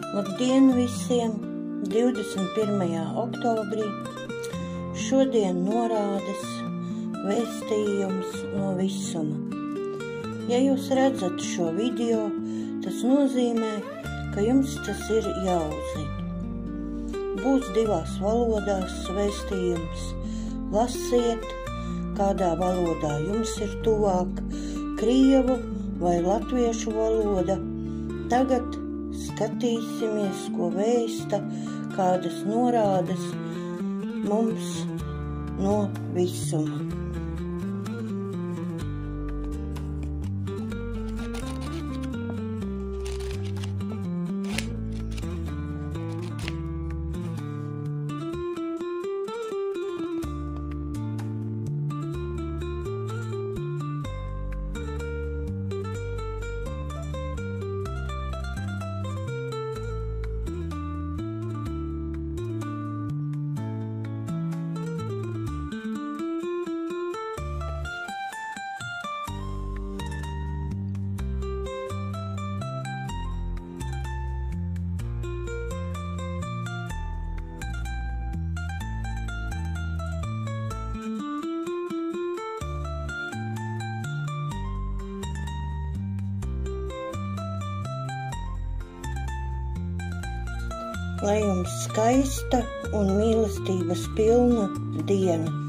Labdien visiem! 21. oktobrī. Šodien norādes vēstījums no visuma. Ja jūs redzat šo video, tas nozīmē, ka jums tas ir jāuzzina. Būs 2 valodās vēstījums. Lasiet, kādā valodā jums ir tuvāk, krievu vai latviešu valoda. Tagad skatīsimies, ko vēsta, kādas norādes mums no visuma. Lai jums skaista un mīlestības pilna diena!